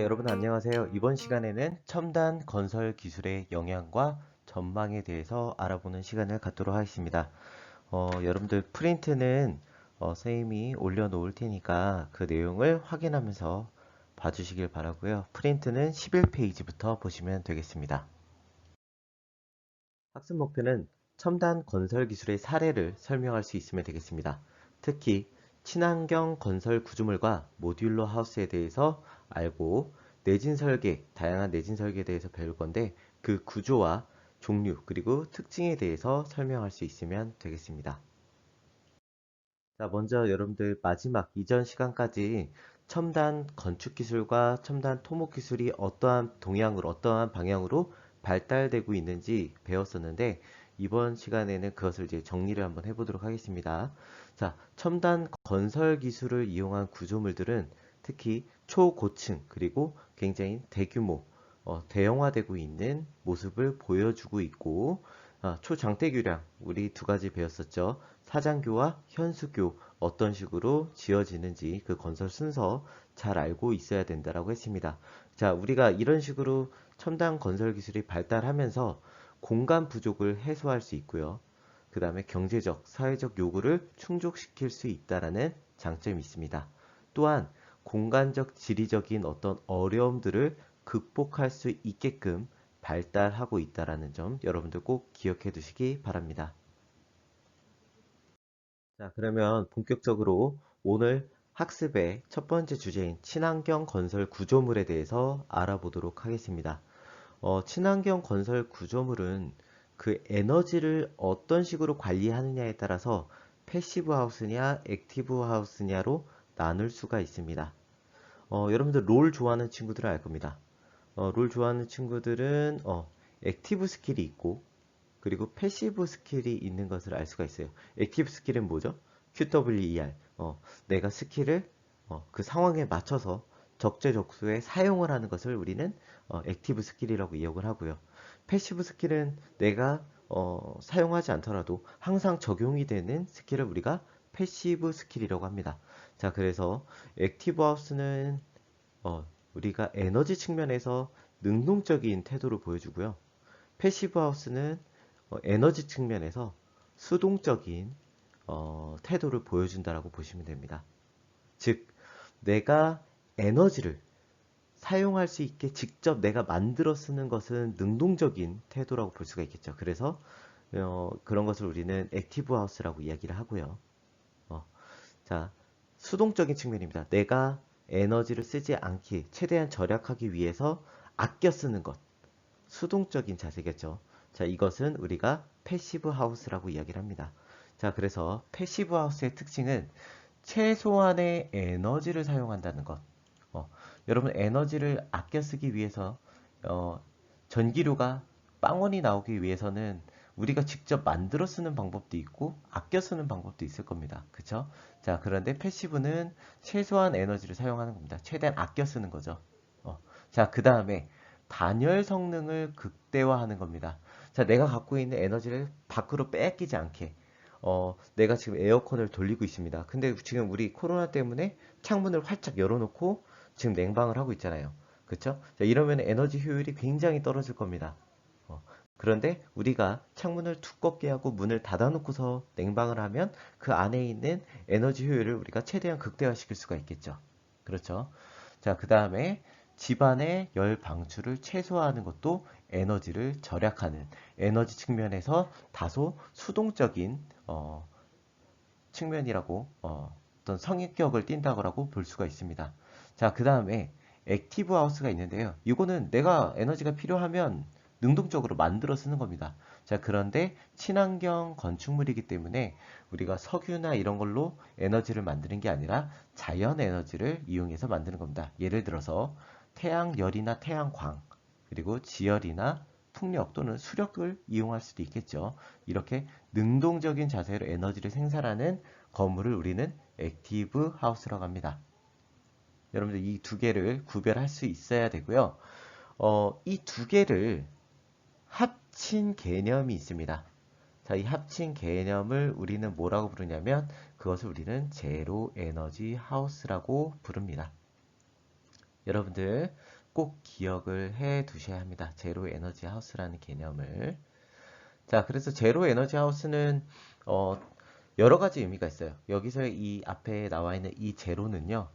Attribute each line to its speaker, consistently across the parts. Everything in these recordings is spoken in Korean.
Speaker 1: 여러분 안녕하세요. 이번 시간에는 첨단 건설 기술의 영향과 전망에 대해서 알아보는 시간을 갖도록 하겠습니다. 여러분들 프린트는 선생님이 올려놓을 테니까 그 내용을 확인하면서 봐주시길 바라고요. 프린트는 11페이지부터 보시면 되겠습니다. 학습 목표는 첨단 건설 기술의 사례를 설명할 수 있으면 되겠습니다. 특히 친환경 건설 구조물과 모듈러 하우스에 대해서 알고 내진 설계, 다양한 내진 설계에 대해서 배울 건데 그 구조와 종류 그리고 특징에 대해서 설명할 수 있으면 되겠습니다. 자, 먼저 여러분들 마지막 이전 시간까지 첨단 건축 기술과 첨단 토목 기술이 어떠한 동향으로, 어떠한 방향으로 발달되고 있는지 배웠었는데 이번 시간에는 그것을 이제 정리를 한번 해보도록 하겠습니다. 자, 첨단 건설 기술을 이용한 구조물들은 특히 초고층 그리고 굉장히 대규모, 대형화되고 있는 모습을 보여주고 있고 초장대규량 우리 두 가지 배웠었죠. 사장교와 현수교 어떤 식으로 지어지는지 그 건설 순서 잘 알고 있어야 된다라고 했습니다. 자, 우리가 이런 식으로 첨단 건설 기술이 발달하면서 공간 부족을 해소할 수 있고요. 그 다음에 경제적, 사회적 요구를 충족시킬 수 있다라는 장점이 있습니다. 또한 공간적, 지리적인 어떤 어려움들을 극복할 수 있게끔 발달하고 있다라는 점 여러분들 꼭 기억해 두시기 바랍니다. 자, 그러면 본격적으로 오늘 학습의 첫 번째 주제인 친환경 건설 구조물에 대해서 알아보도록 하겠습니다. 친환경 건설 구조물은 그 에너지를 어떤 식으로 관리하느냐에 따라서 패시브 하우스냐 액티브 하우스냐로 나눌 수가 있습니다. 여러분들 롤 좋아하는 친구들은 알 겁니다. 롤 좋아하는 친구들은 액티브 스킬이 있고 그리고 패시브 스킬이 있는 것을 알 수가 있어요. 액티브 스킬은 뭐죠? QWER. 내가 스킬을 그 상황에 맞춰서 적재적소에 사용을 하는 것을 우리는 액티브 스킬이라고 이용을 하고요. 패시브 스킬은 내가 사용하지 않더라도 항상 적용이 되는 스킬을 우리가 패시브 스킬이라고 합니다. 자, 그래서 액티브 하우스는 우리가 에너지 측면에서 능동적인 태도를 보여주고요. 패시브 하우스는 에너지 측면에서 수동적인 태도를 보여준다라고 보시면 됩니다. 즉, 내가 에너지를 사용할 수 있게 직접 내가 만들어 쓰는 것은 능동적인 태도라고 볼 수가 있겠죠. 그래서 그런 것을 우리는 액티브 하우스라고 이야기를 하고요. 어, 자, 수동적인 측면입니다. 내가 에너지를 쓰지 않게 최대한 절약하기 위해서 아껴 쓰는 것. 수동적인 자세겠죠. 자, 이것은 우리가 패시브 하우스라고 이야기를 합니다. 자, 그래서 패시브 하우스의 특징은 최소한의 에너지를 사용한다는 것. 어, 여러분 에너지를 아껴 쓰기 위해서 어, 전기료가 빵원이 나오기 위해서는 우리가 직접 만들어 쓰는 방법도 있고 아껴 쓰는 방법도 있을 겁니다. 그쵸? 자, 그런데 패시브는 최소한 에너지를 사용하는 겁니다. 최대한 아껴 쓰는 거죠. 자, 그 다음에 단열 성능을 극대화하는 겁니다. 자, 내가 갖고 있는 에너지를 밖으로 뺏기지 않게 내가 지금 에어컨을 돌리고 있습니다. 근데 지금 우리 코로나 때문에 창문을 활짝 열어놓고 지금 냉방을 하고 있잖아요. 그쵸? 자, 이러면 에너지 효율이 굉장히 떨어질 겁니다. 어, 그런데 우리가 창문을 두껍게 하고 문을 닫아놓고서 냉방을 하면 그 안에 있는 에너지 효율을 우리가 최대한 극대화시킬 수가 있겠죠. 그렇죠? 자, 그 다음에 집안의 열 방출을 최소화하는 것도 에너지를 절약하는 에너지 측면에서 다소 수동적인 측면이라고 어떤 성격을 띈다고 볼 수가 있습니다. 자, 그 다음에 액티브 하우스가 있는데요. 이거는 내가 에너지가 필요하면 능동적으로 만들어 쓰는 겁니다. 자, 그런데 친환경 건축물이기 때문에 우리가 석유나 이런 걸로 에너지를 만드는 게 아니라 자연 에너지를 이용해서 만드는 겁니다. 예를 들어서 태양열이나 태양광, 그리고 지열이나 풍력 또는 수력을 이용할 수도 있겠죠. 이렇게 능동적인 자세로 에너지를 생산하는 건물을 우리는 액티브 하우스라고 합니다. 여러분들 이 두 개를 구별할 수 있어야 되고요. 이 두 개를 합친 개념이 있습니다. 자, 이 합친 개념을 우리는 뭐라고 부르냐면 그것을 우리는 제로 에너지 하우스라고 부릅니다. 여러분들 꼭 기억을 해 두셔야 합니다. 제로 에너지 하우스라는 개념을. 자, 그래서 제로 에너지 하우스는 어, 여러 가지 의미가 있어요. 여기서 이 앞에 나와 있는 이 제로는요,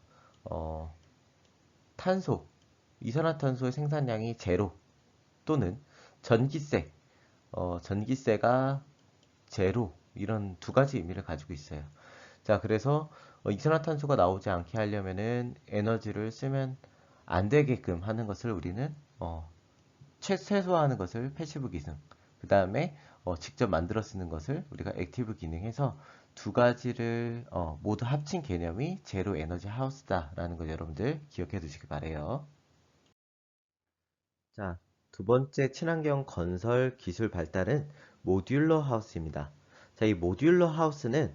Speaker 1: 어, 탄소, 이산화탄소의 생산량이 제로 또는 전기세, 전기세가 제로 이런 두 가지 의미를 가지고 있어요. 자, 그래서 이산화탄소가 나오지 않게 하려면은 에너지를 쓰면 안 되게끔 하는 것을 우리는 최소화하는 것을 패시브 기능, 그 다음에 직접 만들어 쓰는 것을 우리가 액티브 기능해서 두 가지를 모두 합친 개념이 제로 에너지 하우스다라는 걸 여러분들 기억해 두시기 바래요. 자, 두 번째 친환경 건설 기술 발달은 모듈러 하우스입니다. 자, 이 모듈러 하우스는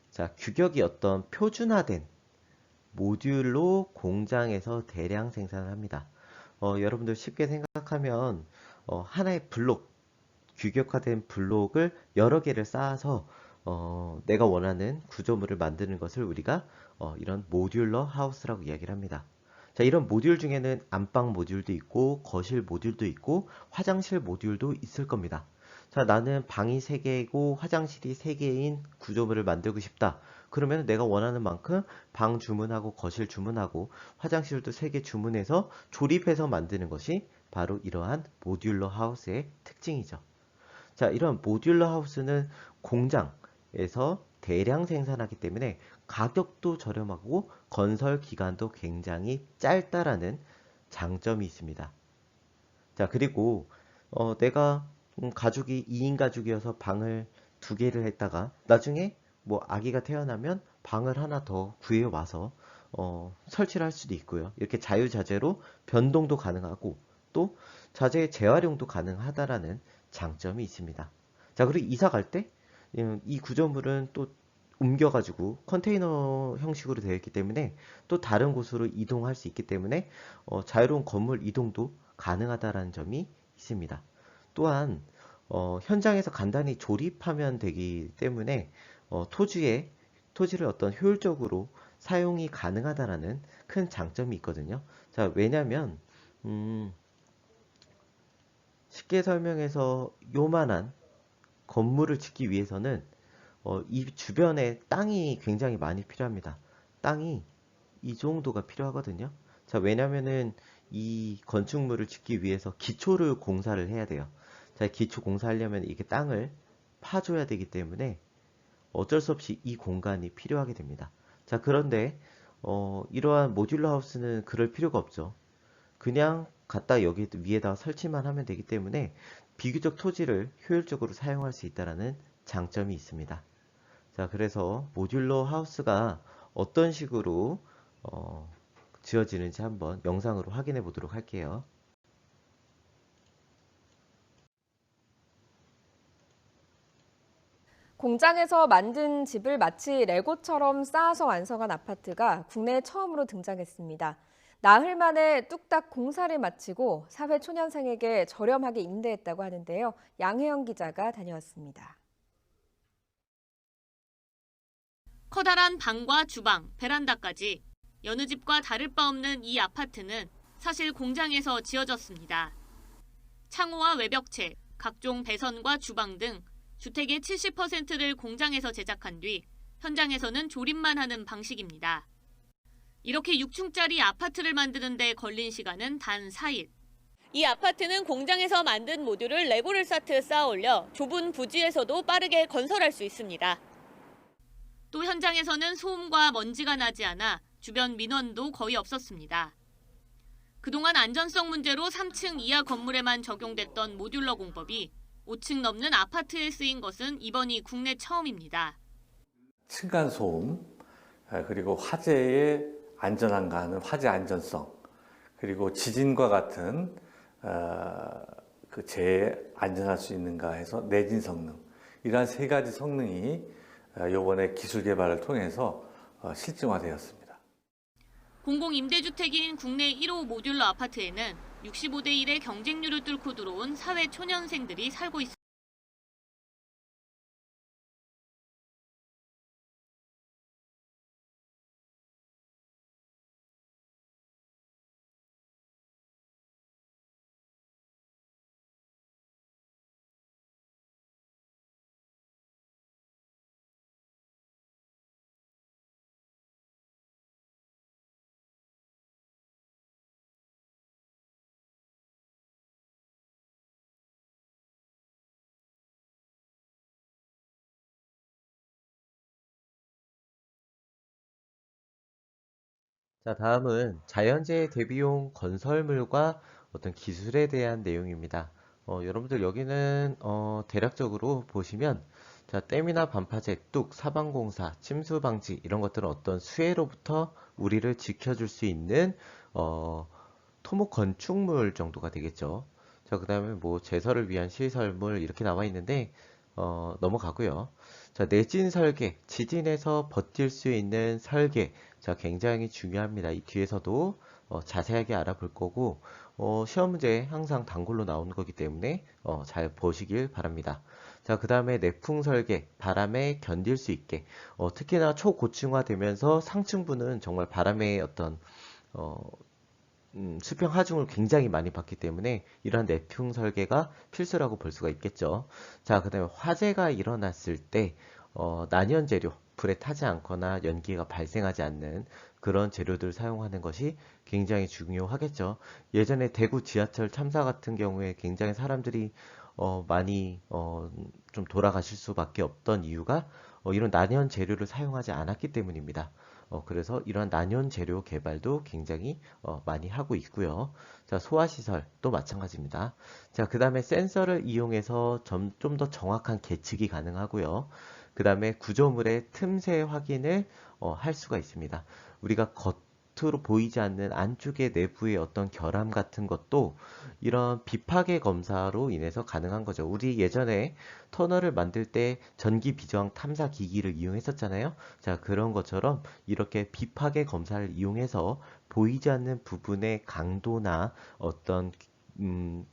Speaker 1: 자, 규격이 어떤 표준화된 모듈로 공장에서 대량 생산을 합니다. 여러분들 쉽게 생각하면 하나의 블록, 규격화된 블록을 여러 개를 쌓아서 내가 원하는 구조물을 만드는 것을 우리가 이런 모듈러 하우스라고 이야기를 합니다. 자, 이런 모듈 중에는 안방 모듈도 있고 거실 모듈도 있고 화장실 모듈도 있을 겁니다. 자, 나는 방이 3개이고 화장실이 3개인 구조물을 만들고 싶다. 그러면 내가 원하는 만큼 방 주문하고 거실 주문하고 화장실도 3개 주문해서 조립해서 만드는 것이 바로 이러한 모듈러 하우스의 특징이죠. 자, 이런 모듈러 하우스는 공장에서 대량 생산하기 때문에 가격도 저렴하고 건설 기간도 굉장히 짧다라는 장점이 있습니다. 자, 그리고 내가 가족이 2인 가족이어서 방을 2개를 했다가 나중에 뭐 아기가 태어나면 방을 하나 더 구해 와서 설치를 할 수도 있고요. 이렇게 자유자재로 변동도 가능하고 또 자재의 재활용도 가능하다라는 장점이 있습니다. 자, 그리고 이사 갈 때 이 구조물은 또 옮겨가지고 컨테이너 형식으로 되어 있기 때문에 또 다른 곳으로 이동할 수 있기 때문에 자유로운 건물 이동도 가능하다라는 점이 있습니다. 또한 현장에서 간단히 조립하면 되기 때문에 토지를 어떤 효율적으로 사용이 가능하다라는 큰 장점이 있거든요. 자, 왜냐면 쉽게 설명해서 요만한 건물을 짓기 위해서는 이 주변에 땅이 굉장히 많이 필요합니다. 땅이 이 정도가 필요하거든요. 자, 왜냐면은 이 건축물을 짓기 위해서 기초를 공사를 해야 돼요. 자, 기초 공사하려면 이게 땅을 파줘야 되기 때문에 어쩔 수 없이 이 공간이 필요하게 됩니다. 자, 그런데 이러한 모듈러 하우스는 그럴 필요가 없죠. 그냥 갖다 여기 위에다 설치만 하면 되기 때문에 비교적 토지를 효율적으로 사용할 수 있다는 장점이 있습니다. 자, 그래서 모듈러 하우스가 어떤 식으로 어, 지어지는지 한번 영상으로 확인해 보도록 할게요.
Speaker 2: 공장에서 만든 집을 마치 레고처럼 쌓아서 완성한 아파트가 국내에 처음으로 등장했습니다. 나흘 만에 뚝딱 공사를 마치고 사회 초년생에게 저렴하게 임대했다고 하는데요. 양혜영 기자가 다녀왔습니다.
Speaker 3: 커다란 방과 주방, 베란다까지 여느 집과 다를 바 없는 이 아파트는 사실 공장에서 지어졌습니다. 창호와 외벽체, 각종 배선과 주방 등 주택의 70%를 공장에서 제작한 뒤 현장에서는 조립만 하는 방식입니다. 이렇게 6층짜리 아파트를 만드는 데 걸린 시간은 단 4일. 이 아파트는 공장에서 만든 모듈을 레고를 쌓듯 쌓아 올려 좁은 부지에서도 빠르게 건설할 수 있습니다. 또 현장에서는 소음과 먼지가 나지 않아 주변 민원도 거의 없었습니다. 그동안 안전성 문제로 3층 이하 건물에만 적용됐던 모듈러 공법이 5층 넘는 아파트에 쓰인 것은 이번이 국내 처음입니다.
Speaker 4: 층간소음, 그리고 화재의 안전한가 하는 화재 안전성, 그리고 지진과 같은 그 재해에 안전할 수 있는가 해서 내진 성능, 이러한 3가지 성능이 이번에 기술 개발을 통해서 실증화되었습니다.
Speaker 3: 공공임대주택인 국내 1호 모듈러 아파트에는 65대 1의 경쟁률을 뚫고 들어온 사회 초년생들이 살고 있습니다.
Speaker 1: 자, 다음은 자연재해 대비용 건설물과 어떤 기술에 대한 내용입니다. 여러분들 여기는 대략적으로 보시면 자, 댐이나 반파제, 뚝, 사방공사, 침수 방지 이런 것들은 어떤 수해로부터 우리를 지켜줄 수 있는 토목 건축물 정도가 되겠죠. 자, 그 다음에 뭐 제설을 위한 시설물 이렇게 나와 있는데 넘어가고요. 자, 내진 설계, 지진에서 버틸 수 있는 설계. 자, 굉장히 중요합니다. 이 뒤에서도 자세하게 알아볼 거고, 시험 문제 항상 단골로 나오는 거기 때문에 잘 보시길 바랍니다. 자, 그 다음에 내풍 설계, 바람에 견딜 수 있게. 특히나 초고층화되면서 상층부는 정말 바람의 어떤 어, 수평 하중을 굉장히 많이 받기 때문에 이러한 내풍 설계가 필수라고 볼 수가 있겠죠. 자, 그 다음에 화재가 일어났을 때 난연 재료, 불에 타지 않거나 연기가 발생하지 않는 그런 재료들을 사용하는 것이 굉장히 중요하겠죠. 예전에 대구 지하철 참사 같은 경우에 굉장히 사람들이 많이 좀 돌아가실 수밖에 없던 이유가 이런 난연 재료를 사용하지 않았기 때문입니다. 그래서 이러한 난연 재료 개발도 굉장히 많이 하고 있고요. 자, 소화시설도 마찬가지입니다. 자, 그 다음에 센서를 이용해서 좀 더 정확한 계측이 가능하고요. 그 다음에 구조물의 틈새 확인을 할 수가 있습니다. 우리가 겉으로 보이지 않는 안쪽의 내부의 어떤 결함 같은 것도 이런 비파괴 검사로 인해서 가능한 거죠. 우리 예전에 터널을 만들 때 전기 비저항 탐사 기기를 이용했었잖아요. 자, 그런 것처럼 이렇게 비파괴 검사를 이용해서 보이지 않는 부분의 강도나 어떤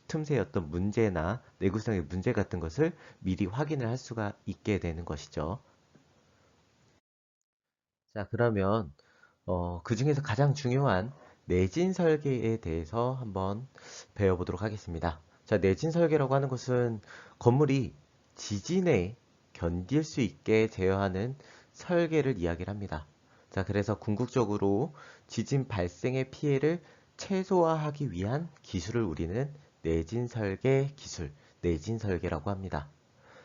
Speaker 1: 틈새의 어떤 문제나 내구성의 문제 같은 것을 미리 확인을 할 수가 있게 되는 것이죠. 자, 그러면 그 중에서 가장 중요한 내진 설계에 대해서 한번 배워보도록 하겠습니다. 자, 내진 설계라고 하는 것은 건물이 지진에 견딜 수 있게 제어하는 설계를 이야기를 합니다. 자, 그래서 궁극적으로 지진 발생의 피해를 최소화하기 위한 기술을 우리는 내진 설계 기술, 내진 설계라고 합니다.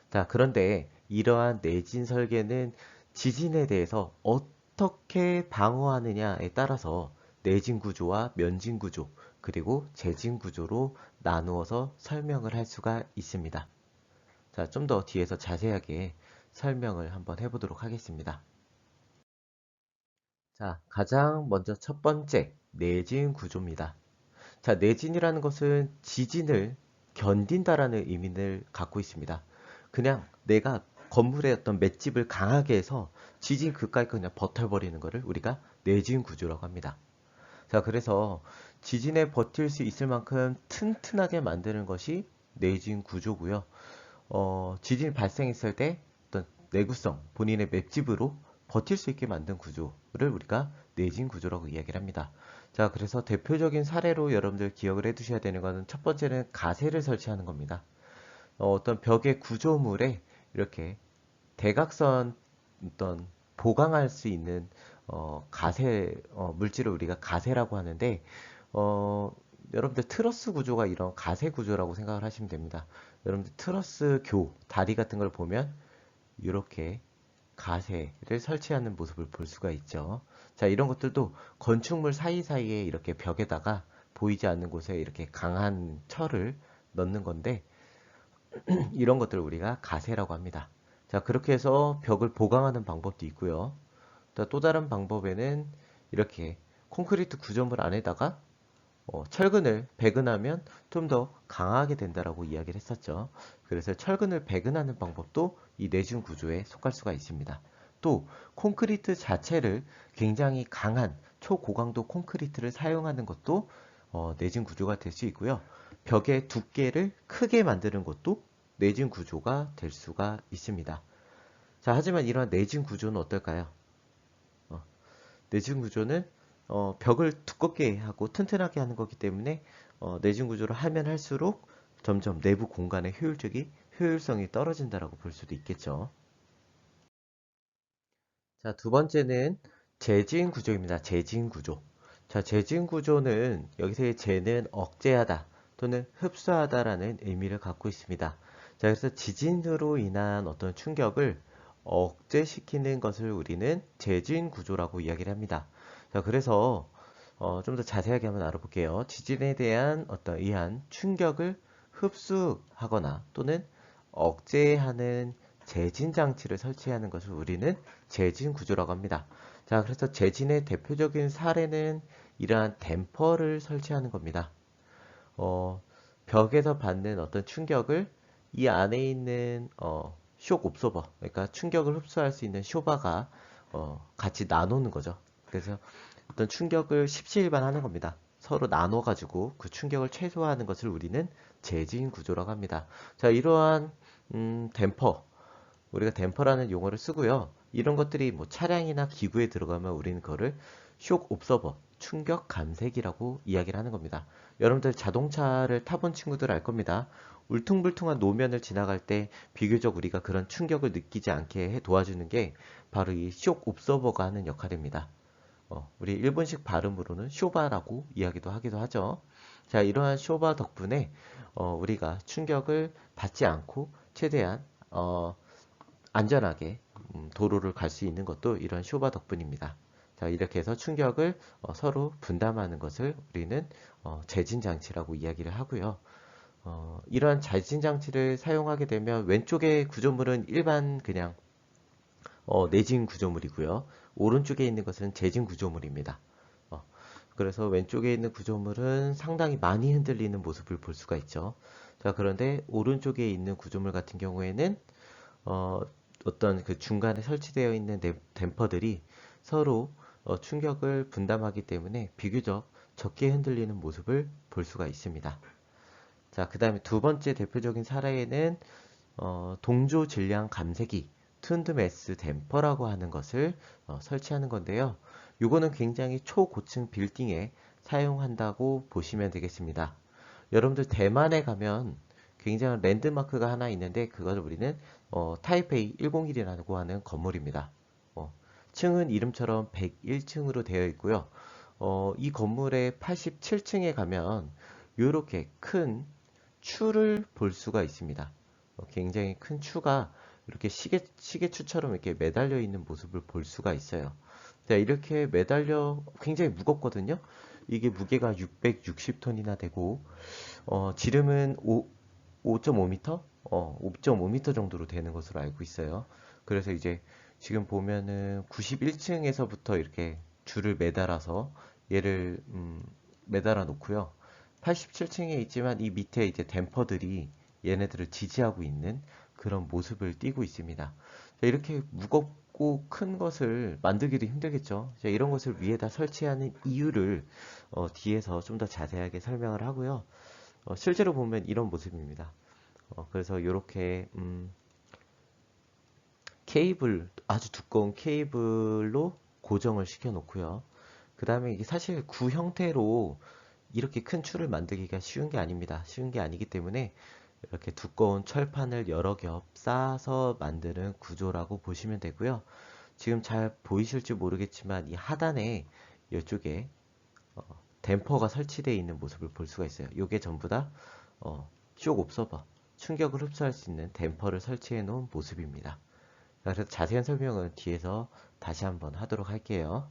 Speaker 1: 자, 그런데 이러한 내진 설계는 지진에 대해서 어떻게 방어하느냐에 따라서 내진 구조와 면진 구조, 그리고 재진 구조로 나누어서 설명을 할 수가 있습니다. 자, 좀 더 뒤에서 자세하게 설명을 한번 해보도록 하겠습니다. 자, 가장 먼저 첫 번째, 내진 구조입니다. 자, 내진이라는 것은 지진을 견딘다라는 의미를 갖고 있습니다. 그냥 내가 건물의 어떤 맷집을 강하게 해서 지진 그까이 그냥 버텨버리는 것을 우리가 내진 구조라고 합니다. 자, 그래서 지진에 버틸 수 있을 만큼 튼튼하게 만드는 것이 내진 구조고요. 지진이 발생했을 때 어떤 내구성, 본인의 맷집으로 버틸 수 있게 만든 구조를 우리가 내진 구조라고 이야기를 합니다. 자, 그래서 대표적인 사례로 여러분들 기억을 해 두셔야 되는 것은 첫 번째는 가세를 설치하는 겁니다. 어떤 벽의 구조물에 이렇게 대각선 어떤 보강할 수 있는 가세 물질을 우리가 가세라고 하는데 여러분들 트러스 구조가 이런 가세 구조라고 생각을 하시면 됩니다. 여러분들 트러스 교 다리 같은 걸 보면 이렇게 가세를 설치하는 모습을 볼 수가 있죠. 자, 이런 것들도 건축물 사이사이에 이렇게 벽에다가 보이지 않는 곳에 이렇게 강한 철을 넣는 건데 이런 것들을 우리가 가세라고 합니다. 자, 그렇게 해서 벽을 보강하는 방법도 있고요. 또 다른 방법에는 이렇게 콘크리트 구조물 안에다가 철근을 배근하면 좀 더 강하게 된다라고 이야기를 했었죠. 그래서 철근을 배근하는 방법도 이 내진 구조에 속할 수가 있습니다. 또 콘크리트 자체를 굉장히 강한 초고강도 콘크리트를 사용하는 것도 내진 구조가 될 수 있고요. 벽의 두께를 크게 만드는 것도 내진 구조가 될 수가 있습니다. 자, 하지만 이러한 내진 구조는 어떨까요? 내진 구조는 벽을 두껍게 하고 튼튼하게 하는 거기 때문에 내진 구조를 하면 할수록 점점 내부 공간의 효율성이 떨어진다라고 볼 수도 있겠죠. 자, 두 번째는 재진 구조입니다. 재진 구조. 자, 재진 구조는 여기서의 재는 억제하다 또는 흡수하다라는 의미를 갖고 있습니다. 자, 그래서 지진으로 인한 어떤 충격을 억제시키는 것을 우리는 재진 구조라고 이야기를 합니다. 자, 그래서 좀 더 자세하게 한번 알아볼게요. 지진에 대한 어떤 의한 충격을 흡수하거나 또는 억제하는 재진 장치를 설치하는 것을 우리는 재진 구조라고 합니다. 자, 그래서 재진의 대표적인 사례는 이러한 댐퍼를 설치하는 겁니다. 벽에서 받는 어떤 충격을 이 안에 있는 쇼크 옵소버, 그러니까 충격을 흡수할 수 있는 쇼바가 같이 나누는 거죠. 그래서 어떤 충격을 십시일반하는 겁니다. 서로 나눠가지고 그 충격을 최소화하는 것을 우리는 재진 구조라고 합니다. 자, 이러한 댐퍼, 우리가 댐퍼라는 용어를 쓰고요. 이런 것들이 뭐 차량이나 기구에 들어가면 우리는 그거를 쇼크 옵서버, 충격 감색이라고 이야기를 하는 겁니다. 여러분들 자동차를 타본 친구들 알 겁니다. 울퉁불퉁한 노면을 지나갈 때 비교적 우리가 그런 충격을 느끼지 않게 도와주는 게 바로 이 쇼크 옵서버가 하는 역할입니다. 우리 일본식 발음으로는 쇼바라고 이야기도 하기도 하죠. 자, 이러한 쇼바 덕분에 우리가 충격을 받지 않고 최대한 안전하게 도로를 갈 수 있는 것도 이런 쇼바 덕분입니다. 자, 이렇게 해서 충격을 서로 분담하는 것을 우리는 재진 장치라고 이야기를 하고요. 이러한 재진 장치를 사용하게 되면 왼쪽의 구조물은 일반 그냥 내진 구조물이고요. 오른쪽에 있는 것은 재진 구조물입니다. 그래서 왼쪽에 있는 구조물은 상당히 많이 흔들리는 모습을 볼 수가 있죠. 자, 그런데 오른쪽에 있는 구조물 같은 경우에는 어떤 그 중간에 설치되어 있는 댐퍼들이 서로 충격을 분담하기 때문에 비교적 적게 흔들리는 모습을 볼 수가 있습니다. 자, 그 다음에 두 번째 대표적인 사례에는 동조 질량 감쇄기 툰드 매스 댐퍼라고 하는 것을 설치하는 건데요. 이거는 굉장히 초고층 빌딩에 사용한다고 보시면 되겠습니다. 여러분들 대만에 가면 굉장한 랜드마크가 하나 있는데 그것을 우리는 타이페이 101이라고 하는 건물입니다. 층은 이름처럼 101층으로 되어 있고요. 이 건물의 87층에 가면 이렇게 큰 추를 볼 수가 있습니다. 굉장히 큰 추가 이렇게 시계추처럼 이렇게 매달려 있는 모습을 볼 수가 있어요. 자, 이렇게 매달려 굉장히 무겁거든요. 이게 무게가 660톤이나 되고 지름은 5.5m? 5.5m 정도로 되는 것으로 알고 있어요. 그래서 이제 지금 보면은 91층에서부터 이렇게 줄을 매달아서 얘를 매달아 놓고요. 87층에 있지만 이 밑에 이제 댐퍼들이 얘네들을 지지하고 있는 그런 모습을 띠고 있습니다. 자, 이렇게 무겁고 큰 것을 만들기도 힘들겠죠. 자, 이런 것을 위에다 설치하는 이유를 뒤에서 좀 더 자세하게 설명을 하고요. 실제로 보면 이런 모습입니다. 그래서 이렇게 케이블, 아주 두꺼운 케이블로 고정을 시켜 놓고요. 그 다음에 이게 사실 구 형태로 이렇게 큰 추를 만들기가 쉬운 게 아닙니다. 쉬운 게 아니기 때문에 이렇게 두꺼운 철판을 여러 겹 쌓아서 만드는 구조라고 보시면 되고요. 지금 잘 보이실지 모르겠지만 이 하단에 이쪽에 댐퍼가 설치되어 있는 모습을 볼 수가 있어요. 이게 전부 다 쇼크 옵서버, 충격을 흡수할 수 있는 댐퍼를 설치해 놓은 모습입니다. 그래서 자세한 설명은 뒤에서 다시 한번 하도록 할게요.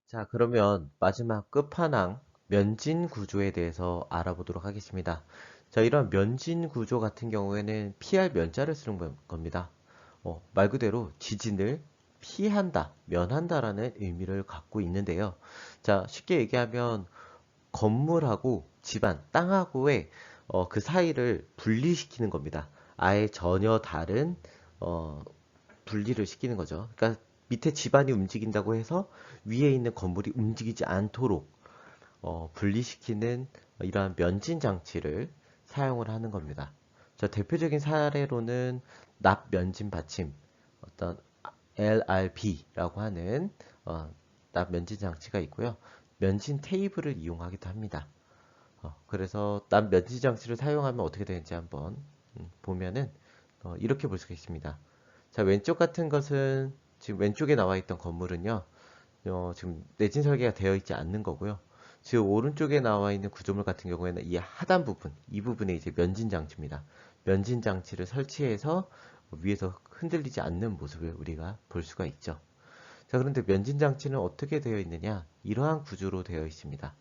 Speaker 1: 자, 그러면 마지막 끝판왕 면진 구조에 대해서 알아보도록 하겠습니다. 자, 이런 면진 구조 같은 경우에는 피할 면자를 쓰는 겁니다. 말 그대로 지진을 피한다, 면한다라는 의미를 갖고 있는데요. 자, 쉽게 얘기하면 건물하고 집안, 땅하고의 그 사이를 분리시키는 겁니다. 아예 전혀 다른 분리를 시키는 거죠. 그러니까 밑에 집안이 움직인다고 해서 위에 있는 건물이 움직이지 않도록 분리시키는 이러한 면진 장치를 사용을 하는 겁니다. 자, 대표적인 사례로는 납 면진 받침, 어떤 LRB라고 하는 납 면진 장치가 있고요. 면진 테이블을 이용하기도 합니다. 그래서 납 면진 장치를 사용하면 어떻게 되는지 한번 보면은 이렇게 볼 수가 있습니다. 자, 왼쪽 같은 것은 지금 왼쪽에 나와 있던 건물은요, 지금 내진 설계가 되어 있지 않는 거고요. 지금 오른쪽에 나와 있는 구조물 같은 경우에는 이 하단 부분, 이 부분에 이제 면진 장치입니다. 면진 장치를 설치해서 위에서 흔들리지 않는 모습을 우리가 볼 수가 있죠. 자, 그런데 면진 장치는 어떻게 되어 있느냐? 이러한 구조로 되어 있습니다.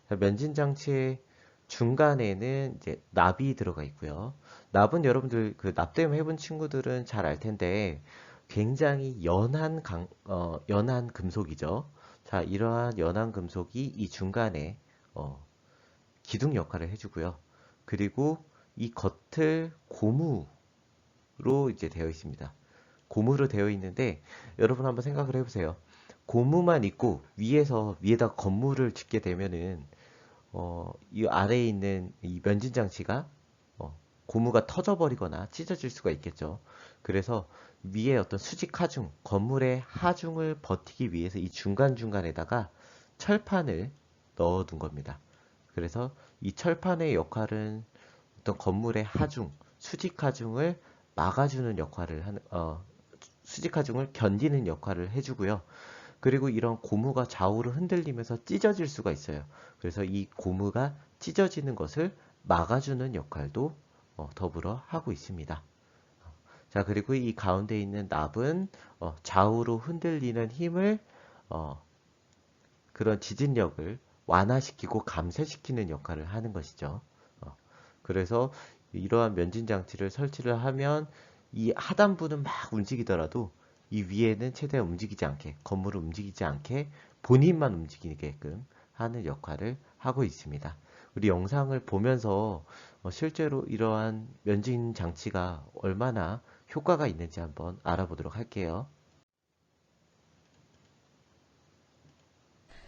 Speaker 1: 자, 면진 장치의 중간에는 이제 납이 들어가 있고요. 납은 여러분들 그 납땜 해본 친구들은 잘 알 텐데 굉장히 연한 금속이죠. 자, 이러한 연한 금속이 이 중간에 기둥 역할을 해주고요. 그리고 이 겉을 고무로 이제 되어 있습니다. 고무로 되어 있는데 여러분 한번 생각을 해보세요. 고무만 있고 위에다 건물을 짓게 되면은 이 아래에 있는 이 면진 장치가 고무가 터져버리거나 찢어질 수가 있겠죠. 그래서 위에 어떤 수직 하중, 건물의 하중을 버티기 위해서 이 중간중간에다가 철판을 넣어둔 겁니다. 그래서 이 철판의 역할은 어떤 건물의 하중, 수직 하중을 막아주는 역할을 수직 하중을 견디는 역할을 해주고요. 그리고 이런 고무가 좌우로 흔들리면서 찢어질 수가 있어요. 그래서 이 고무가 찢어지는 것을 막아주는 역할도 더불어 하고 있습니다. 자, 그리고 이 가운데 있는 납은 좌우로 흔들리는 힘을 그런 지진력을 완화시키고 감쇄시키는 역할을 하는 것이죠. 그래서 이러한 면진 장치를 설치를 하면 이 하단부는 막 움직이더라도 이 위에는 최대한 움직이지 않게, 건물을 움직이지 않게 본인만 움직이게끔 하는 역할을 하고 있습니다. 우리 영상을 보면서 실제로 이러한 면진 장치가 얼마나 효과가 있는지 한번 알아보도록 할게요.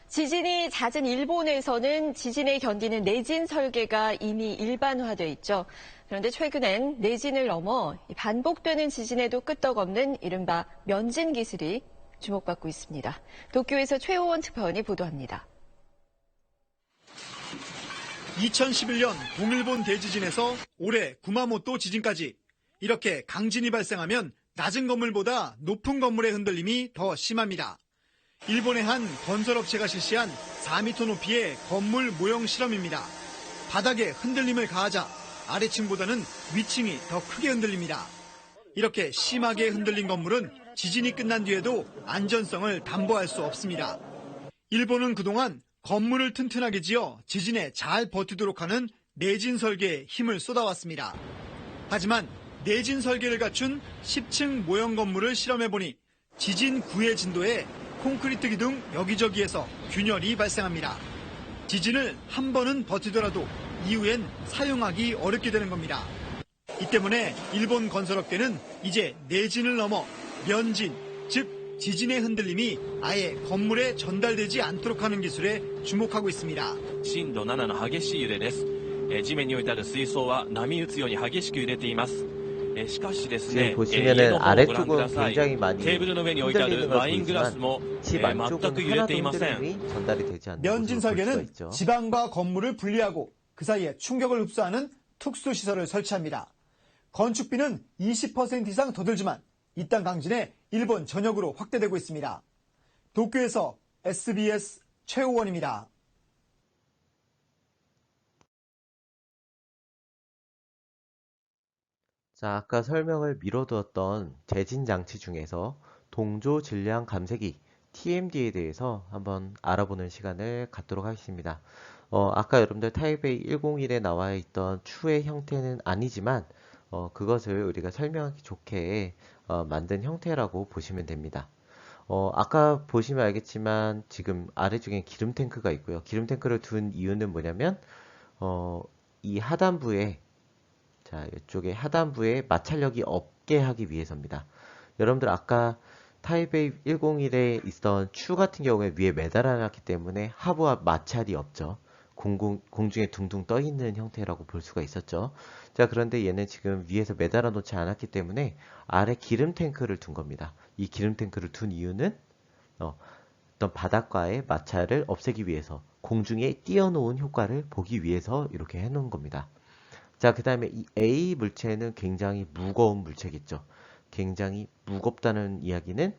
Speaker 5: 지진이 잦은 일본에서는 지진에 견디는 내진 설계가 이미 일반화돼 있죠. 그런데 최근엔 내진을 넘어 반복되는 지진에도 끄떡없는 이른바 면진 기술이 주목받고 있습니다. 도쿄에서 최호원 특파원이 보도합니다.
Speaker 6: 2011년 동일본 대지진에서 올해 구마모토 지진까지 이렇게 강진이 발생하면 낮은 건물보다 높은 건물의 흔들림이 더 심합니다. 일본의 한 건설업체가 실시한 4m 높이의 건물 모형 실험입니다. 바닥에 흔들림을 가하자 아래층보다는 위층이 더 크게 흔들립니다. 이렇게 심하게 흔들린 건물은 지진이 끝난 뒤에도 안전성을 담보할 수 없습니다. 일본은 그동안 건물을 튼튼하게 지어 지진에 잘 버티도록 하는 내진 설계에 힘을 쏟아왔습니다. 하지만 내진 설계를 갖춘 10층 모형 건물을 실험해보니 지진 구해 진도에 콘크리트 기둥 여기저기에서 균열이 발생합니다. 지진을 한 번은 버티더라도 이후엔 사용하기 어렵게 되는 겁니다. 이 때문에 일본 건설업계는 이제 내진을 넘어 면진, 즉 지진의 흔들림이 아예 건물에 전달되지 않도록 하는 기술에 주목하고 있습니다.
Speaker 7: 震度7の激しい揺れです。地面に置いてある水槽は波打つように激しく揺れています。しかしですね、
Speaker 1: 지금 보시면은 아래쪽은 굉장히 많이
Speaker 7: テーブルの上に置いてあ
Speaker 1: 흔들리는
Speaker 7: る
Speaker 1: 걸
Speaker 7: ワイングラス
Speaker 1: 보이지만
Speaker 7: も
Speaker 1: 집
Speaker 7: 全
Speaker 1: 안쪽은
Speaker 7: く揺れ
Speaker 1: 하나도
Speaker 7: ていません。
Speaker 1: 흔들림이 전달이 되지 않는
Speaker 6: 면진
Speaker 1: 것으로 볼 수가
Speaker 6: 설계는
Speaker 1: 있죠.
Speaker 6: 지방과 건물을 분리하고 그 사이에 충격을 흡수하는 특수 시설을 설치합니다. 건축비는 20% 이상 더 들지만 이 땅 강진에 일본 전역으로 확대되고 있습니다. 도쿄에서 SBS 최호원입니다.
Speaker 1: 자, 아까 설명을 미뤄두었던 재진 장치 중에서 동조 질량 감쇄기 TMD에 대해서 한번 알아보는 시간을 갖도록 하겠습니다. 아까 여러분들 타이베이 101에 나와 있던 추의 형태는 아니지만 그것을 우리가 설명하기 좋게 만든 형태라고 보시면 됩니다. 아까 보시면 알겠지만 지금 아래쪽에 기름 탱크가 있고요. 기름 탱크를 둔 이유는 뭐냐면 이 하단부에 자, 이쪽에 하단부에 마찰력이 없게 하기 위해서입니다. 여러분들 아까 타이베이 101에 있던 추 같은 경우에 위에 매달아놨기 때문에 하부와 마찰이 없죠. 공중에 둥둥 떠 있는 형태라고 볼 수가 있었죠. 자, 그런데 얘는 지금 위에서 매달아 놓지 않았기 때문에 아래 기름 탱크를 둔 겁니다. 이 기름 탱크를 둔 이유는 어떤 바닥과의 마찰을 없애기 위해서 공중에 띄워놓은 효과를 보기 위해서 이렇게 해놓은 겁니다. 자, 그 다음에 이 A 물체는 굉장히 무거운 물체겠죠. 굉장히 무겁다는 이야기는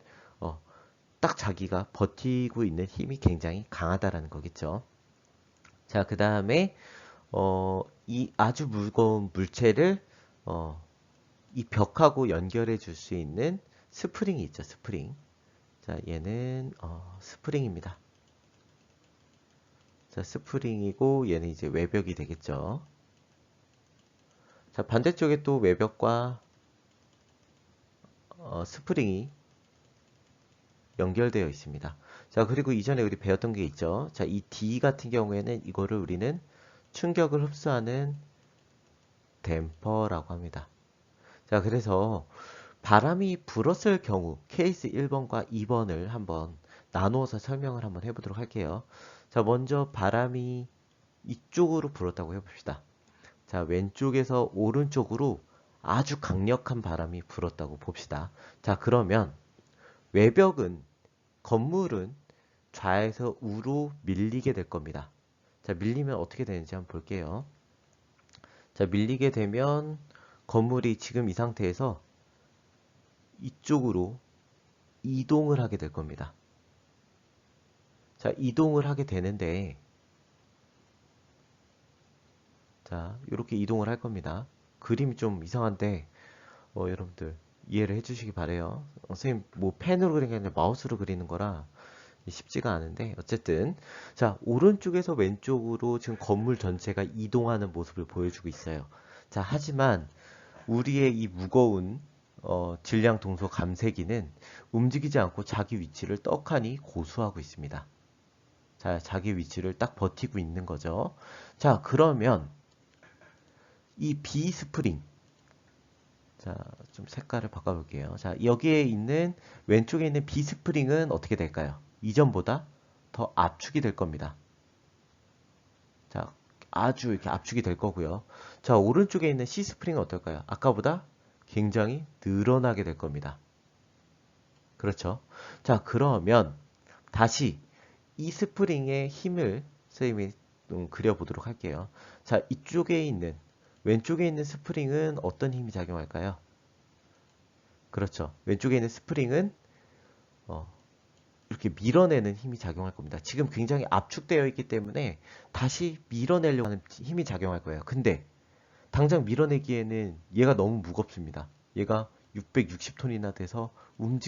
Speaker 1: 딱 자기가 버티고 있는 힘이 굉장히 강하다라는 거겠죠. 자, 그 다음에 이 아주 무거운 물체를 이 벽하고 연결해 줄 수 있는 스프링이 있죠. 스프링. 자, 얘는 스프링입니다. 자, 스프링이고 얘는 이제 외벽이 되겠죠. 자, 반대쪽에 또 외벽과 스프링이 연결되어 있습니다. 자, 그리고 이전에 우리 배웠던 게 있죠. 자, 이 D 같은 경우에는 이거를 우리는 충격을 흡수하는 댐퍼라고 합니다. 자, 그래서 바람이 불었을 경우 케이스 1번과 2번을 한번 나누어서 설명을 한번 해보도록 할게요. 자, 먼저 바람이 이쪽으로 불었다고 해봅시다. 자, 왼쪽에서 오른쪽으로 아주 강력한 바람이 불었다고 봅시다. 자, 그러면 외벽은, 건물은 좌에서 우로 밀리게 될 겁니다. 자, 밀리면 어떻게 되는지 한번 볼게요. 자, 밀리게 되면 건물이 지금 이 상태에서 이쪽으로 이동을 하게 될 겁니다. 자, 이동을 하게 되는데, 자, 이렇게 이동을 할 겁니다. 그림이 좀 이상한데, 여러분들 이해를 해주시기 바래요. 선생님, 뭐 펜으로 그리는 게 아니라 마우스로 그리는 거라 쉽지가 않은데, 어쨌든, 자, 오른쪽에서 왼쪽으로 지금 건물 전체가 이동하는 모습을 보여주고 있어요. 자, 하지만 우리의 이 무거운 질량 동소 감쇄기는 움직이지 않고 자기 위치를 떡하니 고수하고 있습니다. 자, 자기 위치를 딱 버티고 있는 거죠. 자, 그러면 이 B 스프링, 자, 좀 색깔을 바꿔볼게요. 자, 여기에 있는 왼쪽에 있는 B 스프링은 어떻게 될까요? 이전보다 더 압축이 될 겁니다. 자, 아주 이렇게 압축이 될 거고요. 자, 오른쪽에 있는 C 스프링은 어떨까요? 아까보다 굉장히 늘어나게 될 겁니다. 그렇죠? 자, 그러면 다시 이 스프링의 힘을 선생님이 좀 그려보도록 할게요. 자, 이쪽에 있는, 왼쪽에 있는 스프링은 어떤 힘이 작용할까요? 그렇죠. 왼쪽에 있는 스프링은 이렇게 밀어내는 힘이 작용할 겁니다. 지금 굉장히 압축되어 있기 때문에 다시 밀어내려고 하는 힘이 작용할 거예요. 근데 당장 밀어내기에는 얘가 너무 무겁습니다. 얘가 660톤이나 돼서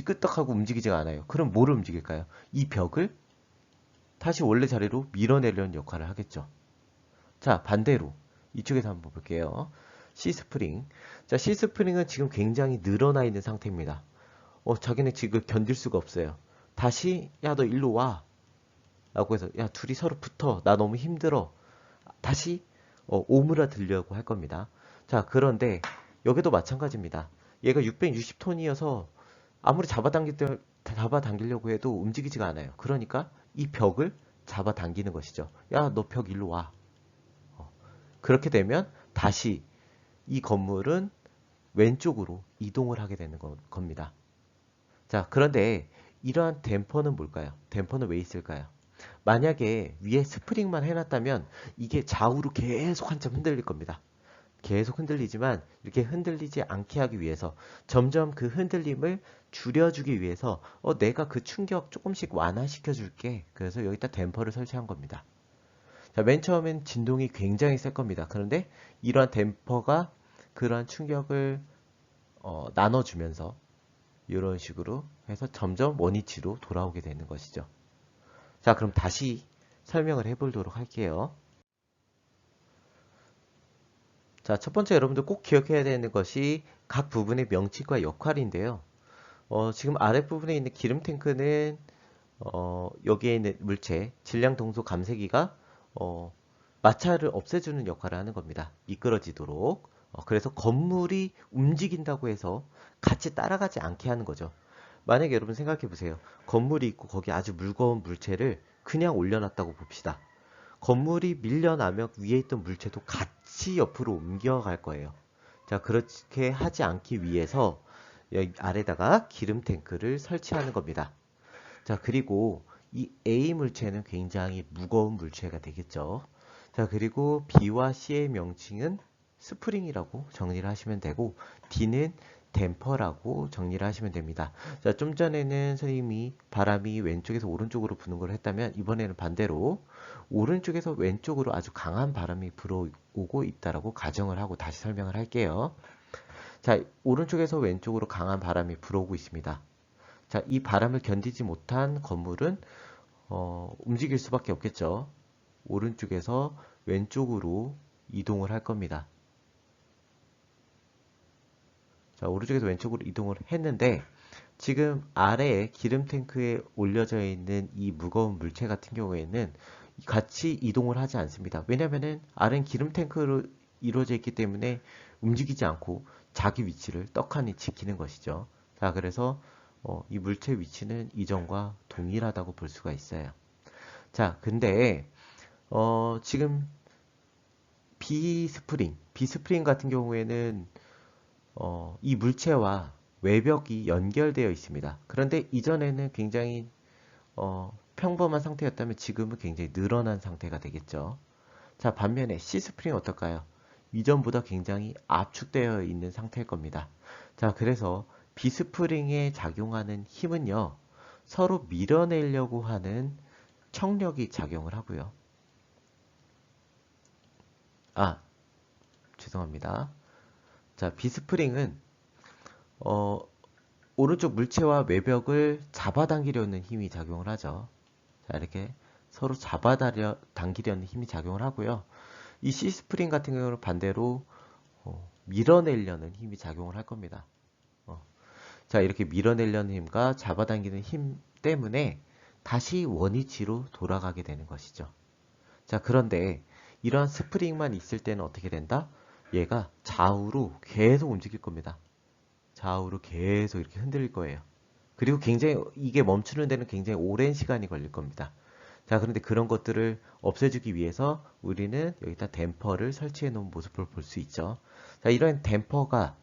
Speaker 1: 끄떡하고 움직이지가 않아요. 그럼 뭐를 움직일까요? 이 벽을 다시 원래 자리로 밀어내려는 역할을 하겠죠. 자, 반대로 이쪽에서 한번 볼게요. C 스프링. 자, C 스프링은 지금 굉장히 늘어나 있는 상태입니다. 자기네 지금 견딜 수가 없어요. 다시, 야, 너 일로 와. 라고 해서, 야, 둘이 서로 붙어. 나 너무 힘들어. 다시 오므라들려고 할 겁니다. 자, 그런데 여기도 마찬가지입니다. 얘가 660톤이어서 아무리 잡아당기려고 해도 움직이지가 않아요. 그러니까 이 벽을 잡아당기는 것이죠. 야, 너 벽 일로 와. 그렇게 되면 다시 이 건물은 왼쪽으로 이동을 하게 되는 겁니다. 자, 그런데 이러한 댐퍼는 뭘까요? 댐퍼는 왜 있을까요? 만약에 위에 스프링만 해놨다면 이게 좌우로 계속 한참 흔들릴 겁니다. 계속 흔들리지만 이렇게 흔들리지 않게 하기 위해서 점점 그 흔들림을 줄여주기 위해서 내가 그 충격 조금씩 완화시켜 줄게. 그래서 여기다 댐퍼를 설치한 겁니다. 자, 맨 처음엔 진동이 굉장히 셀 겁니다. 그런데 이러한 댐퍼가 그러한 충격을 나눠주면서 이런 식으로 해서 점점 원위치로 돌아오게 되는 것이죠. 자, 그럼 다시 설명을 해보도록 할게요. 자, 첫 번째 여러분들 꼭 기억해야 되는 것이 각 부분의 명칭과 역할인데요. 지금 아랫부분에 있는 기름 탱크는 여기에 있는 물체, 질량 동소 감쇄기가 마찰을 없애주는 역할을 하는 겁니다. 미끄러지도록. 그래서 건물이 움직인다고 해서 같이 따라가지 않게 하는 거죠. 만약에 여러분 생각해 보세요. 건물이 있고 거기 아주 무거운 물체를 그냥 올려놨다고 봅시다. 건물이 밀려나면 위에 있던 물체도 같이 옆으로 옮겨갈 거예요. 자, 그렇게 하지 않기 위해서 여기 아래다가 기름 탱크를 설치하는 겁니다. 자, 그리고 이 A 물체는 굉장히 무거운 물체가 되겠죠. 자, 그리고 B와 C의 명칭은 스프링이라고 정리를 하시면 되고 D는 댐퍼라고 정리를 하시면 됩니다. 자, 좀 전에는 선생님이 바람이 왼쪽에서 오른쪽으로 부는 걸 했다면 이번에는 반대로 오른쪽에서 왼쪽으로 아주 강한 바람이 불어오고 있다라고 가정을 하고 다시 설명을 할게요. 자, 오른쪽에서 왼쪽으로 강한 바람이 불어오고 있습니다. 자, 이 바람을 견디지 못한 건물은 움직일 수밖에 없겠죠. 오른쪽에서 왼쪽으로 이동을 할 겁니다. 자, 오른쪽에서 왼쪽으로 이동을 했는데 지금 아래에 기름 탱크에 올려져 있는 이 무거운 물체 같은 경우에는 같이 이동을 하지 않습니다. 왜냐면은 아래는 기름 탱크로 이루어져 있기 때문에 움직이지 않고 자기 위치를 떡하니 지키는 것이죠. 자, 그래서 이 물체 위치는 이전과 동일하다고 볼 수가 있어요. 자, 근데 지금 비스프링 같은 경우에는 이 물체와 외벽이 연결되어 있습니다. 그런데 이전에는 굉장히 평범한 상태였다면 지금은 굉장히 늘어난 상태가 되겠죠. 자, 반면에 C스프링은 어떨까요? 이전보다 굉장히 압축되어 있는 상태일 겁니다. 자, 그래서 B스프링에 작용하는 힘은요, 서로 밀어내려고 하는 청력이 작용을 하고요. 죄송합니다. 자, B스프링은 오른쪽 물체와 외벽을 잡아당기려는 힘이 작용을 하죠. 자, 이렇게 서로 잡아당기려는 힘이 작용을 하고요. 이 C스프링 같은 경우는 반대로 밀어내려는 힘이 작용을 할 겁니다. 자, 이렇게 밀어내려는 힘과 잡아당기는 힘 때문에 다시 원위치로 돌아가게 되는 것이죠. 자, 그런데 이러한 스프링만 있을 때는 어떻게 된다? 얘가 좌우로 계속 움직일 겁니다. 좌우로 계속 이렇게 흔들릴 거예요. 그리고 굉장히 이게 멈추는 데는 굉장히 오랜 시간이 걸릴 겁니다. 자, 그런데 그런 것들을 없애주기 위해서 우리는 여기다 댐퍼를 설치해 놓은 모습을 볼 수 있죠. 자, 이러한 댐퍼가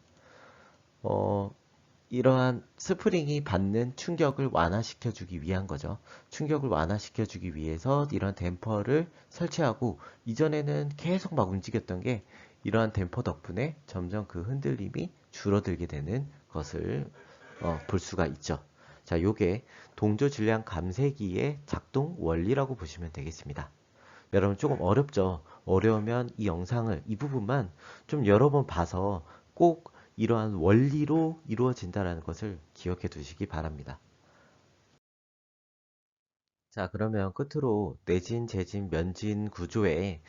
Speaker 1: 이러한 스프링이 받는 충격을 완화시켜 주기 위한 거죠. 충격을 완화시켜 주기 위해서 이러한 댐퍼를 설치하고, 이전에는 계속 막 움직였던 게 이러한 댐퍼 덕분에 점점 그 흔들림이 줄어들게 되는 것을 볼 수가 있죠. 자, 요게 동조 질량 감쇄기의 작동 원리라고 보시면 되겠습니다. 여러분 조금 어렵죠? 어려우면 이 영상을, 이 부분만 좀 여러 번 봐서 꼭 이러한 원리로 이루어진다는 것을 기억해 두시기 바랍니다. 자, 그러면 끝으로 내진, 재진, 면진 구조의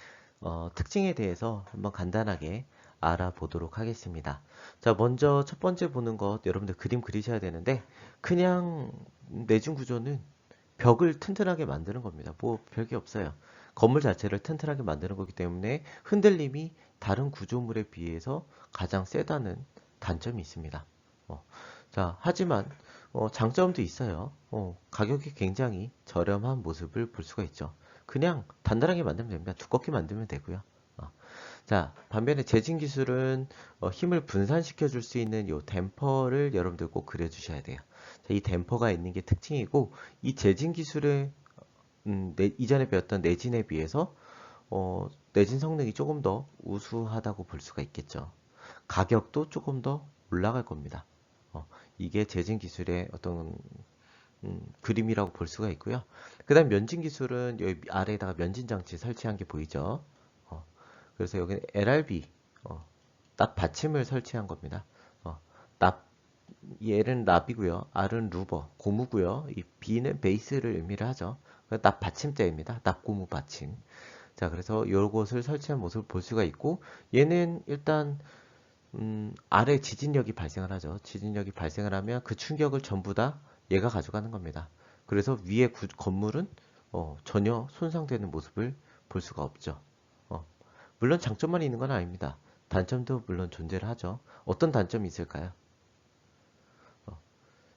Speaker 1: 특징에 대해서 한번 간단하게 알아보도록 하겠습니다. 자, 먼저 첫 번째 보는 것, 여러분들 그림 그리셔야 되는데, 그냥 내진 구조는 벽을 튼튼하게 만드는 겁니다. 뭐 별게 없어요. 건물 자체를 튼튼하게 만드는 거기 때문에 흔들림이 다른 구조물에 비해서 가장 세다는 단점이 있습니다. 자, 하지만 장점도 있어요. 가격이 굉장히 저렴한 모습을 볼 수가 있죠. 그냥 단단하게 만들면 됩니다. 두껍게 만들면 되고요. 자, 반면에 재진 기술은 힘을 분산시켜 줄 수 있는 이 댐퍼를 여러분들 꼭 그려 주셔야 돼요. 자, 이 댐퍼가 있는 게 특징이고, 이 재진 기술은 이전에 배웠던 내진에 비해서 내진 성능이 조금 더 우수하다고 볼 수가 있겠죠. 가격도 조금 더 올라갈 겁니다. 이게 재진 기술의 어떤 그림이라고 볼 수가 있고요. 그 다음 면진 기술은 여기 아래에다가 면진 장치 설치한 게 보이죠. 그래서 여기 LRB 납 받침을 설치한 겁니다. 얘는 납이고요, R은 루버, 고무고요, 이 B는 베이스를 의미를 하죠. 납 받침대입니다. 납 고무 받침. 자, 그래서 요것을 설치한 모습을 볼 수가 있고, 얘는 일단 아래 지진력이 발생을 하죠. 지진력이 발생을 하면 그 충격을 전부 다 얘가 가져가는 겁니다. 그래서 위에 건물은 전혀 손상되는 모습을 볼 수가 없죠. 물론 장점만 있는 건 아닙니다. 단점도 물론 존재를 하죠. 어떤 단점이 있을까요?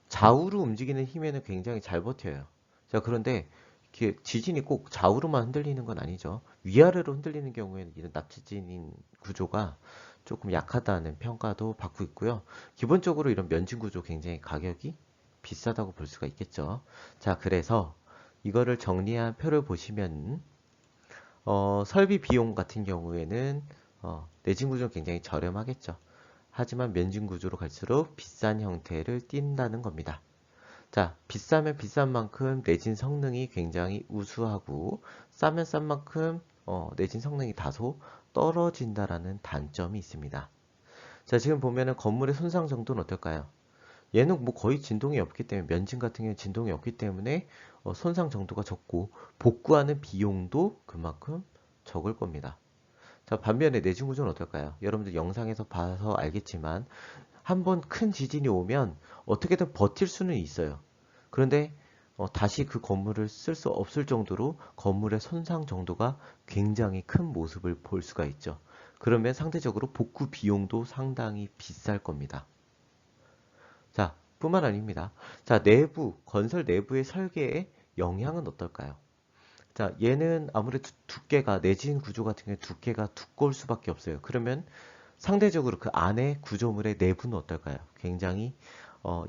Speaker 1: 좌우로 움직이는 힘에는 굉장히 잘 버텨요. 자, 그런데 이렇게 지진이 꼭 좌우로만 흔들리는 건 아니죠. 위아래로 흔들리는 경우에는 이런 납지진인 구조가 조금 약하다는 평가도 받고 있고요. 기본적으로 이런 면진 구조 굉장히 가격이 비싸다고 볼 수가 있겠죠. 자, 그래서 이거를 정리한 표를 보시면 설비 비용 같은 경우에는 내진 구조는 굉장히 저렴하겠죠. 하지만 면진 구조로 갈수록 비싼 형태를 띈다는 겁니다. 자, 비싸면 비싼 만큼 내진 성능이 굉장히 우수하고, 싸면 싼 만큼 내진 성능이 다소 떨어진다라는 단점이 있습니다. 자, 지금 보면은 건물의 손상 정도는 어떨까요? 얘는 뭐 거의 진동이 없기 때문에, 면진 같은 경우는 진동이 없기 때문에 손상 정도가 적고 복구하는 비용도 그만큼 적을 겁니다. 자, 반면에 내진 구조는 어떨까요? 여러분들 영상에서 봐서 알겠지만 한번 큰 지진이 오면 어떻게든 버틸 수는 있어요. 그런데 다시 그 건물을 쓸 수 없을 정도로 건물의 손상 정도가 굉장히 큰 모습을 볼 수가 있죠. 그러면 상대적으로 복구 비용도 상당히 비쌀 겁니다. 자, 뿐만 아닙니다. 자, 건설 내부의 설계에 영향은 어떨까요? 자, 얘는 아무래도 두께가, 내진 구조 같은 경우에 두께가 두꺼울 수밖에 없어요. 그러면 상대적으로 그 안에 구조물의 내부는 어떨까요? 굉장히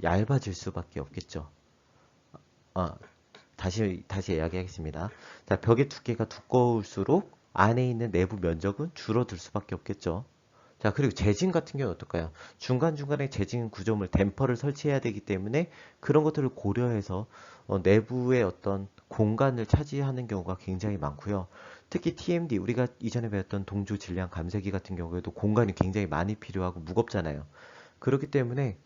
Speaker 1: 얇아질 수밖에 없겠죠. 다시 이야기하겠습니다. 자, 벽의 두께가 두꺼울수록 안에 있는 내부 면적은 줄어들 수밖에 없겠죠. 자, 그리고 재진 같은 경우는 어떨까요? 중간중간에 재진 구조물 댐퍼를 설치해야 되기 때문에 그런 것들을 고려해서 내부의 어떤 공간을 차지하는 경우가 굉장히 많고요. 특히 TMD, 우리가 이전에 배웠던 동조 질량 감쇄기 같은 경우에도 공간이 굉장히 많이 필요하고 무겁잖아요. 그렇기 때문에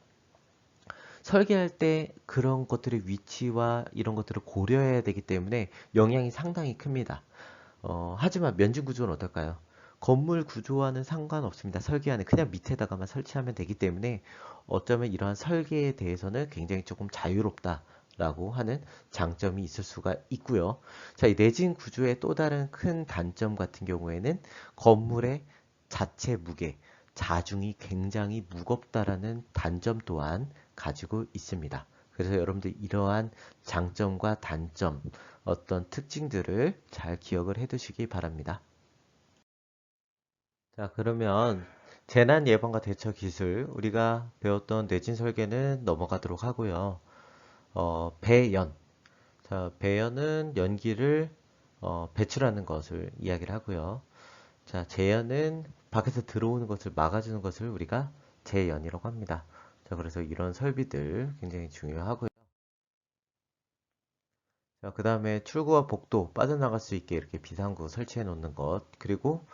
Speaker 1: 설계할 때 그런 것들의 위치와 이런 것들을 고려해야 되기 때문에 영향이 상당히 큽니다. 하지만 면진 구조는 어떨까요? 건물 구조와는 상관없습니다. 설계안에 그냥 밑에다가만 설치하면 되기 때문에 어쩌면 이러한 설계에 대해서는 굉장히 조금 자유롭다라고 하는 장점이 있을 수가 있고요. 자, 이 내진 구조의 또 다른 큰 단점 같은 경우에는 건물의 자체 무게, 자중이 굉장히 무겁다라는 단점 또한 가지고 있습니다. 그래서 여러분들 이러한 장점과 단점, 어떤 특징들을 잘 기억을 해 두시기 바랍니다. 자, 그러면 재난 예방과 대처 기술, 우리가 배웠던 내진 설계는 넘어가도록 하고요. 배연. 자, 배연은 연기를 배출하는 것을 이야기를 하고요. 자, 재연은 밖에서 들어오는 것을 막아주는 것을 우리가 재연이라고 합니다. 자, 그래서 이런 설비들 굉장히 중요하고요. 자, 그 다음에 출구와 복도 빠져나갈 수 있게 이렇게 비상구 설치해 놓는 것, 그리고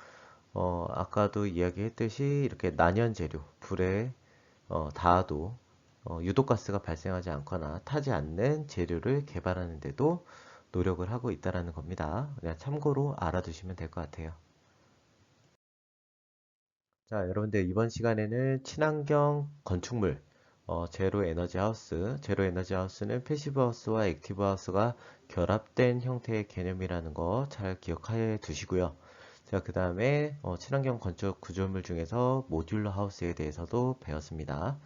Speaker 1: 아까도 이야기했듯이 이렇게 난연 재료, 불에 닿아도 유독가스가 발생하지 않거나 타지 않는 재료를 개발하는 데도 노력을 하고 있다는 겁니다. 그냥 참고로 알아두시면 될 것 같아요. 자, 여러분들 이번 시간에는 친환경 건축물, 제로 에너지 하우스, 제로 에너지 하우스는 패시브 하우스와 액티브 하우스가 결합된 형태의 개념이라는 거 잘 기억해 두시고요. 자, 그 다음에 친환경 건축 구조물 중에서 모듈러 하우스에 대해서도 배웠습니다.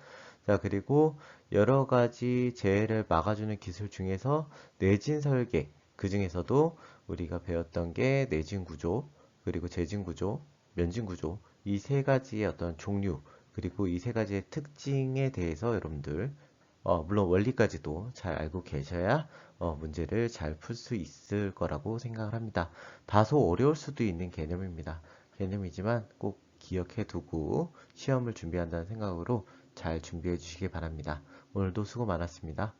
Speaker 1: 자, 그리고 여러 가지 재해를 막아주는 기술 중에서 내진 설계, 그 중에서도 우리가 배웠던 게 내진 구조, 그리고 재진 구조, 면진 구조, 이 세 가지의 어떤 종류, 그리고 이 세 가지의 특징에 대해서 여러분들 물론 원리까지도 잘 알고 계셔야 문제를 잘 풀 수 있을 거라고 생각을 합니다. 다소 어려울 수도 있는 개념이지만 꼭 기억해 두고 시험을 준비한다는 생각으로 잘 준비해 주시기 바랍니다. 오늘도 수고 많았습니다.